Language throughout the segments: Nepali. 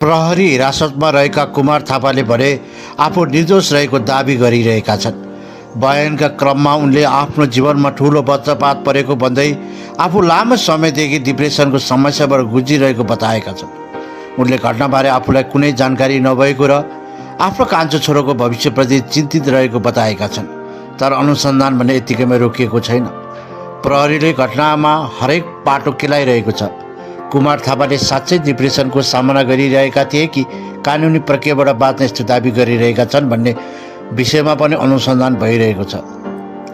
प्रहरी हिरासतमा रहेका कुमार थापाले भने आफू निर्दोष रहेको दाबी गरिरहेका छन्। बयानका क्रममा उनले आफ्नो जीवनमा ठुलो वज्रपात परेको भन्दै आफू लामो समयदेखि डिप्रेसनको समस्याबाट गुज्रिरहेको बताएका छन्। उनले घटनाबारे आफूलाई कुनै जानकारी नभएको र आफ्नो कान्छो छोरोको भविष्यप्रति चिन्तित रहेको बताएका छन्। तर अनुसन्धान भने यतिकैमा रोकिएको छैन। प्रहरीले घटनामा हरेक पाटो केलाइरहेको छ। कुमार थापाले साँच्चै डिप्रेसनको सामना गरिरहेका थिए कि कानुनी प्रक्रियाबाट बाँच्ने यस्तो दाबी गरिरहेका छन् भन्ने विषयमा पनि अनुसन्धान भइरहेको छ।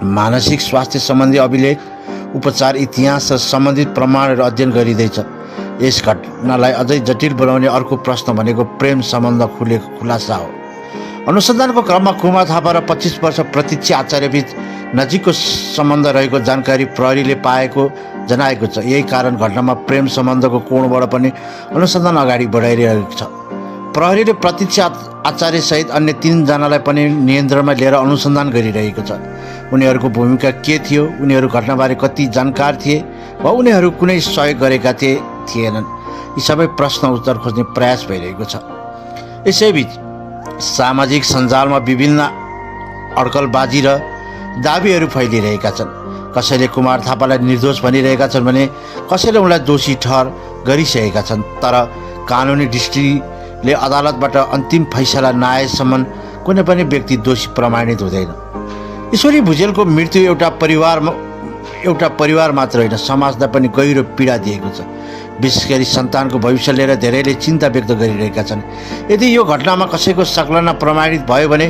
मानसिक स्वास्थ्य सम्बन्धी अभिलेख, उपचार इतिहास र सम्बन्धित प्रमाणहरू अध्ययन गरिँदैछ। यस घटनालाई अझै जटिल बनाउने अर्को प्रश्न भनेको प्रेम सम्बन्ध खुलासा हो। अनुसन्धानको क्रममा कुमार थापा र 25 वर्ष प्रतीक्षा आचार्यबीच नजिकको सम्बन्ध रहेको जानकारी प्रहरीले पाएको जनाएको छ। यही कारण घटनामा प्रेम सम्बन्धको कोणबाट पनि अनुसन्धान अगाडि बढाइरहेको छ। प्रहरीले प्रतीक्षा आचार्यसहित अन्य 3 जनालाई पनि नियन्त्रणमा लिएर अनुसन्धान गरिरहेको छ। उनीहरूको भूमिका के थियो, उनीहरू घटनाबारे कति जानकार थिए वा उनीहरू कुनै सहयोग गरेका थिएनन्, यी सबै प्रश्न उत्तर खोज्ने प्रयास भइरहेको छ। यसैबीच सामाजिक सञ्जालमा विभिन्न अड्कलबाजी र दाबीहरू फैलिरहेका छन्। कसैले कुमार थापालाई निर्दोष भनिरहेका छन् भने कसैले उनलाई दोषी ठहर गरिसकेका छन्। तर कानुनी दृष्टिले अदालतबाट अन्तिम फैसला नआएसम्म कुनै पनि व्यक्ति दोषी प्रमाणित हुँदैन। ईश्वरी भुजेलको मृत्यु एउटा परिवार मात्र होइन, समाजलाई पनि गहिरो पीडा दिएको छ। विशेष गरी सन्तानको भविष्य लिएर धेरैले चिन्ता व्यक्त गरिरहेका छन्। यदि यो घटनामा कसैको संलग्न प्रमाणित भयो भने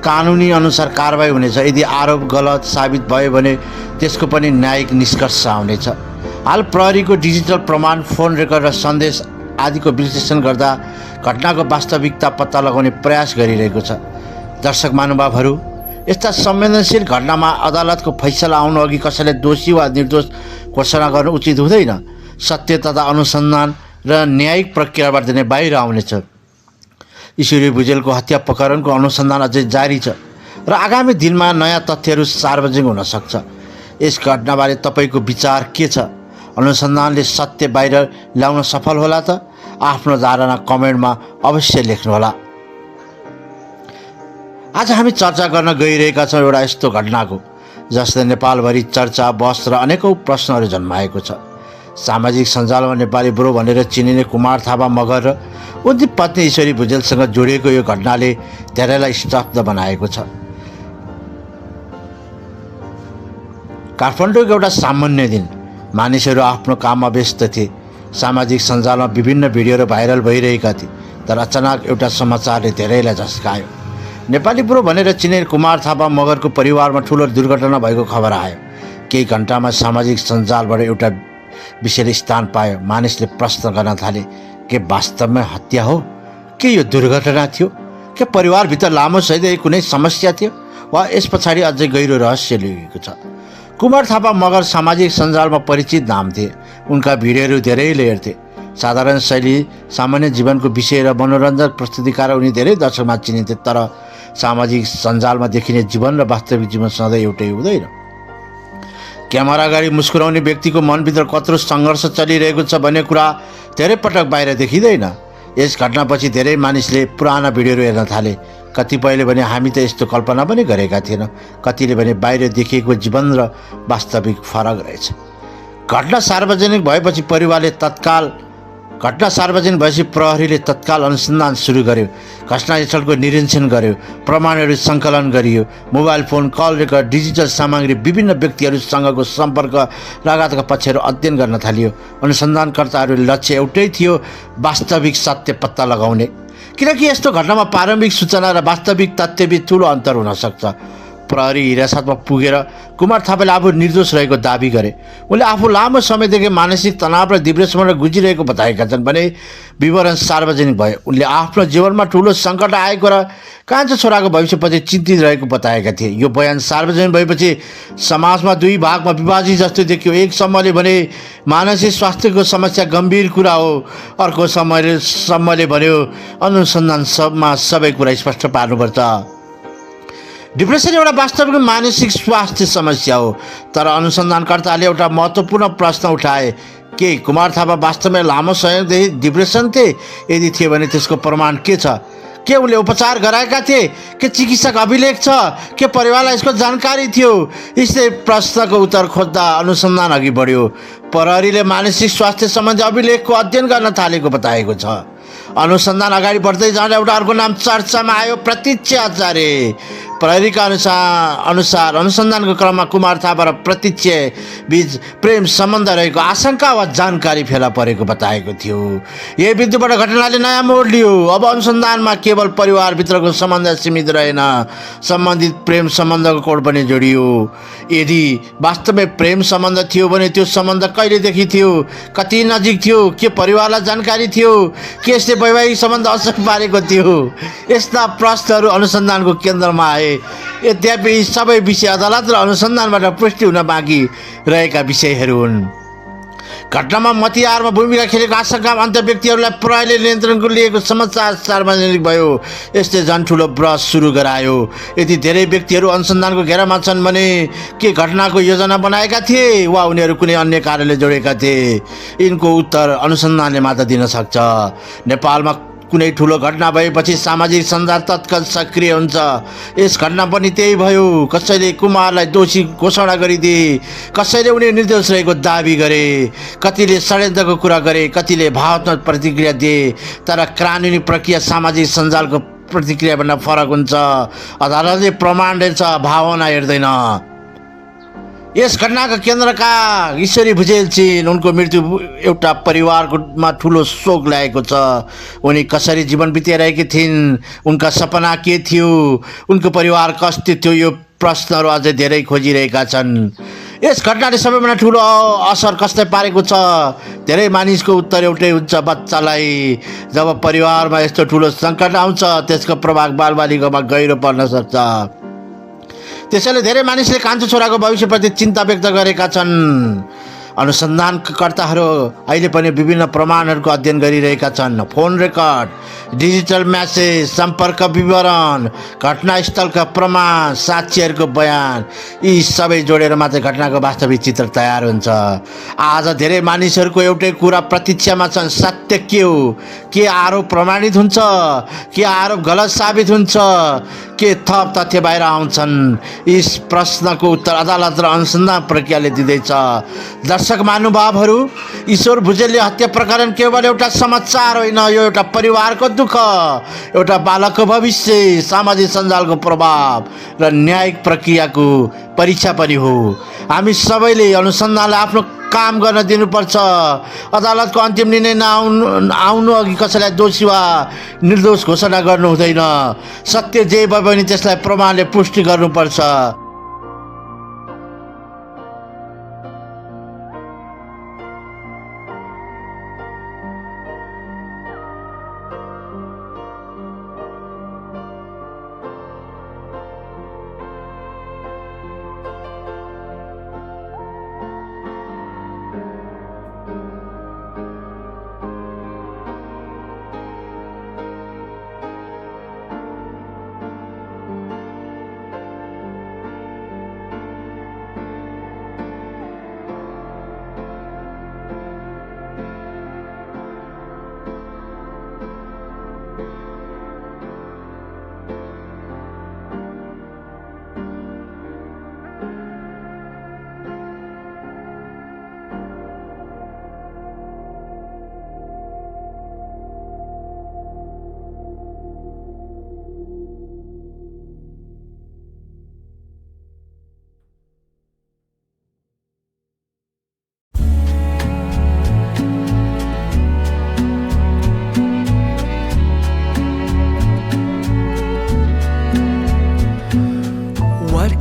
कानुनी अनुसार कारबाही हुनेछ। यदि आरोप गलत साबित भयो भने त्यसको पनि न्यायिक निष्कर्ष आउनेछ। हाल प्रहरीको डिजिटल प्रमाण, फोन रेकर्ड र सन्देश आदिको विश्लेषण गर्दा घटनाको वास्तविकता पत्ता लगाउने प्रयास गरिरहेको छ। दर्शक महानुभावहरू, यस्ता संवेदनशील घटनामा अदालतको फैसला आउनु अघि कसैलाई दोषी वा निर्दोष घोषणा गर्नु उचित हुँदैन। सत्य तथा अनुसन्धान र न्यायिक प्रक्रियाबाट नै बाहिर आउनेछ। ईश्वरी भुजेलको हत्या प्रकरणको अनुसन्धान अझै जारी छ र आगामी दिनमा नयाँ तथ्यहरू सार्वजनिक हुन सक्छ। यस घटनाबारे तपाईँको विचार के छ? अनुसन्धानले सत्य बाहिर ल्याउन सफल होला त? आफ्नो धारणा कमेन्टमा अवश्य लेख्नुहोला। आज हामी चर्चा गर्न गइरहेका छौँ एउटा यस्तो घटनाको जसले नेपालभरि चर्चा, बहस र अनेकौँ प्रश्नहरू जन्माएको छ। सामाजिक सञ्जालमा नेपाली ब्रो भनेर चिनिने कुमार थापा मगर र उनकी पत्नी ईश्वरी भुजेलसँग जोडिएको यो घटनाले धेरैलाई स्तब्ध बनाएको छ। काठमाडौँको एउटा सामान्य दिन, मानिसहरू आफ्नो काममा व्यस्त थिए। सामाजिक सञ्जालमा विभिन्न भिडियोहरू भाइरल भइरहेका थिए। तर अचानक एउटा समाचारले धेरैलाई झस्कायो। नेपाली ब्रो भनेर चिनिने कुमार थापा मगरको परिवारमा ठुलो दुर्घटना भएको खबर आयो। केही घन्टामा सामाजिक सञ्जालबाट एउटा विषयले स्थान पायो। मानिसले प्रश्न गर्न थाले, के वास्तवमा हत्या हो? के यो दुर्घटना थियो? के परिवारभित्र लामो सहित कुनै समस्या थियो वा यस पछाडि अझै गहिरो रहस्य लुकेको छ? कुमार थापा मगर सामाजिक सञ्जालमा परिचित नाम थिए। उनका भिडियोहरू धेरैले हेर्थे। साधारण शैली, सामान्य जीवनको विषय र मनोरञ्जक प्रस्तुतिकार उनी धेरै दर्शकमा चिनिन्थे। तर सामाजिक सञ्जालमा देखिने जीवन र वास्तविक जीवन सधैँ एउटै हुँदैन। क्यामेरा अगाडि मुस्कुराउने व्यक्तिको मनभित्र कत्रो सङ्घर्ष चलिरहेको छ भन्ने कुरा धेरै पटक बाहिर देखिँदैन। यस घटनापछि धेरै मानिसले पुराना भिडियोहरू हेर्न थाले। कतिपयले भने हामी त यस्तो कल्पना पनि गरेका थिएनौँ। कतिले भने बाहिर देखिएको जीवन र वास्तविक फरक रहेछ। घटना सार्वजनिक भएपछि प्रहरीले तत्काल अनुसन्धान सुरु गर्यो। घटनास्थलको निरीक्षण गर्यो, प्रमाणहरू सङ्कलन गरियो। Mobile phone, call record, digital सामग्री, विभिन्न व्यक्तिहरूसँगको सम्पर्क लगायतका पक्षहरू अध्ययन गर्न थालियो। अनुसन्धानकर्ताहरूले लक्ष्य एउटै थियो, वास्तविक सत्य पत्ता लगाउने। किनकि यस्तो घटनामा प्रारम्भिक सूचना र वास्तविक तथ्यबीच ठुलो अन्तर हुन सक्छ। प्रहरी हिरासतमा पुगेर कुमार थापाले आफू निर्दोष रहेको दाबी गरे। उनले आफू लामो समयदेखि मानसिक तनाव र डिप्रेसनबाट गुज्रिरहेको बताएका छन् भने विवरण सार्वजनिक भयो। उनले आफ्नो जीवनमा ठुलो सङ्कट आएको र कान्छो छोराको भविष्यप्रति चिन्तित रहेको बताएका थिए। यो बयान सार्वजनिक भएपछि समाजमा 2 भागमा विभाजित जस्तो देखियो। एक समूहले भने मानसिक स्वास्थ्यको समस्या गम्भीर कुरा हो, अर्को समूहले भन्यो अनुसन्धानमा सबै कुरा स्पष्ट पार्नुपर्छ। डिप्रेसन एउटा वास्तविक मानसिक स्वास्थ्य समस्या हो। तर अनुसन्धानकर्ताले एउटा महत्त्वपूर्ण प्रश्न उठाए, के कुमार थापा वास्तवमै लामो समयदेखि डिप्रेसन थिए? यदि थिए भने त्यसको प्रमाण के छ? के उनले उपचार गराएका थिए? के चिकित्सक अभिलेख छ? के परिवारलाई यसको जानकारी थियो? यस्तै प्रश्नको उत्तर खोज्दा अनुसन्धान अघि बढ्यो। प्रहरीले मानसिक स्वास्थ्य सम्बन्धी अभिलेखको अध्ययन गर्न थालेको बताएको छ। अनुसन्धान अगाडि बढ्दै जाँदा एउटा अर्को नाम चर्चामा आयो, प्रतीक्षा आचार्य। प्रहरीका अनुसार अनुसन्धानको क्रममा कुमार थापा र प्रतीक्षा बीच प्रेम सम्बन्ध रहेको आशंका वा जानकारी फेला परेको बताएको थियो। यही बिन्दुबाट घटनाले नयाँ मोड लियो। अब अनुसन्धानमा केवल परिवारभित्रको सम्बन्ध सीमित रहेन, सम्बन्धित प्रेम सम्बन्धको कोड पनि जोडियो। यदि वास्तवमै प्रेम सम्बन्ध थियो भने त्यो सम्बन्ध कहिलेदेखि थियो? कति नजिक थियो? के परिवारलाई जानकारी थियो? के यसले वैवाहिक सम्बन्ध असर पारेको थियो? यस्ता प्रश्नहरू अनुसन्धानको केन्द्रमा आए। यद्यपि यी सबै विषय अदालत र अनुसन्धानबाट पुष्टि हुन बाँकी रहेका विषयहरू हुन्। घटनामा मतियारमा भूमिका खेलेको आशंकामा अन्य व्यक्तिहरूलाई प्रहरीले नियन्त्रणको लिएको समाचार सार्वजनिक भयो। यसले झन् ठुलो बहस सुरु गरायो। यदि धेरै व्यक्तिहरू अनुसन्धानको घेरामा छन् भने के घटनाको योजना बनाएका थिए वा उनीहरू कुनै अन्य कार्यले जोडेका थिए? यिनको उत्तर अनुसन्धानले मात्र दिन सक्छ। नेपालमा कुनै ठुलो घटना भएपछि सामाजिक सञ्जाल तत्काल सक्रिय हुन्छ। यस घटना पनि त्यही भयो। कसैले कुमारलाई दोषी घोषणा गरिदिए, कसैले उनी निर्दोष रहेको दाबी गरे, कतिले षड्यन्त्रको कुरा गरे, कतिले भावनात्मक प्रतिक्रिया दिए। तर कानुनी प्रक्रिया सामाजिक सञ्जालको प्रतिक्रियाभन्दा फरक हुन्छ। अदालतले प्रमाण हेर्छ, भावना हेर्दैन। यस घटनाका केन्द्रका ईश्वरी भुजेल छिन्। उनको मृत्यु एउटा परिवारमा ठुलो शोक ल्याएको छ। उनी कसरी जीवन बिताइरहेकी थिइन्? उनका सपना के थियो? उनको परिवार कस्तो थियो? यो प्रश्नहरू अझै धेरै खोजिरहेका छन्। यस घटनाले सबैभन्दा ठुलो असर कसलाई पारेको छ? धेरै मानिसको उत्तर एउटै हुन्छ, बच्चालाई। जब परिवारमा यस्तो ठुलो सङ्कट आउँछ त्यसको प्रभाव बालबालिकामा गहिरो पर्न सक्छ। त्यसैले धेरै मानिसले कान्छो छोराको भविष्यप्रति चिन्ता व्यक्त गरेका छन्। अनुसन्धानकर्ताहरू अहिले पनि विभिन्न प्रमाणहरूको अध्ययन गरिरहेका छन्। फोन रेकर्ड, डिजिटल म्यासेज, सम्पर्क विवरण, घटनास्थलका प्रमाण, साक्षीहरूको बयान, यी सबै जोडेर मात्रै घटनाको वास्तविक चित्र तयार हुन्छ। आज धेरै मानिसहरूको एउटै कुरा प्रतीक्षामा छन्। सत्य के हो? के आरोप प्रमाणित हुन्छ? के आरोप गलत साबित हुन्छ? के थप तथ्य बाहिर आउँछन्? यस प्रश्नको उत्तर अदालत र अनुसन्धान प्रक्रियाले दिँदैछ। दर्शक महानुभावहरू, ईश्वर भुजेलले हत्या प्रकरण केवल एउटा समाचार होइन, यो एउटा परिवारको दुःख, एउटा बालकको भविष्य, सामाजिक सञ्जालको प्रभाव र न्यायिक प्रक्रियाको परीक्षा पनि हो। हामी सबैले अनुसन्धानलाई आफ्नो काम गर्न दिनुपर्छ। अदालतको अन्तिम निर्णय आउनु अघि कसैलाई दोषी वा निर्दोष घोषणा गर्नु हुँदैन। सत्य जे भए पनि त्यसलाई प्रमाणले पुष्टि गर्नुपर्छ।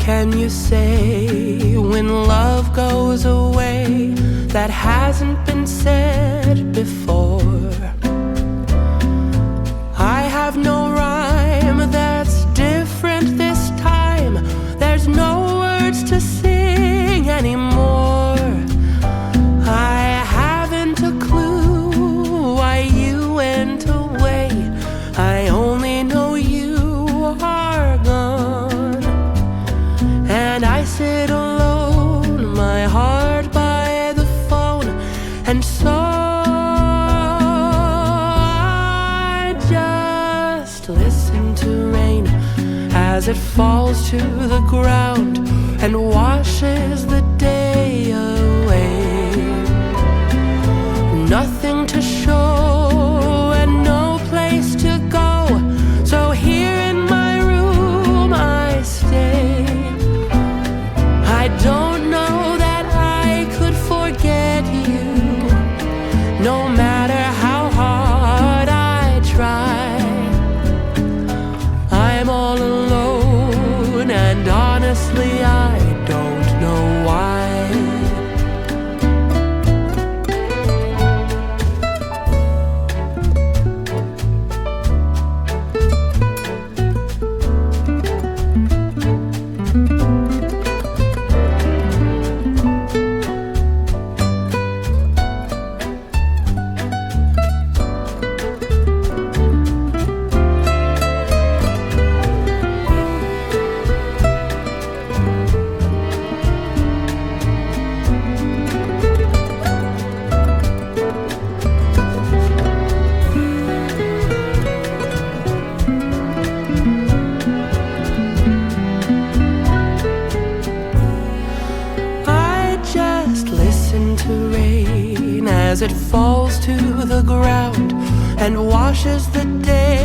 Can you say when love goes away that hasn't been said before? I have no rhyme that's different this time. There's no words to sing anymore. I haven't a clue why you went away. I only know you are gone. And I sit alone, my heart by the phone, and listen to rain as it falls to the ground and washes the day away. Nothing to show and no place to go, so here in my room I stay. I don't know that I could forget you, no matter how hard I try. I'm all alone and honestly I don't know why. As it falls to the ground and washes the day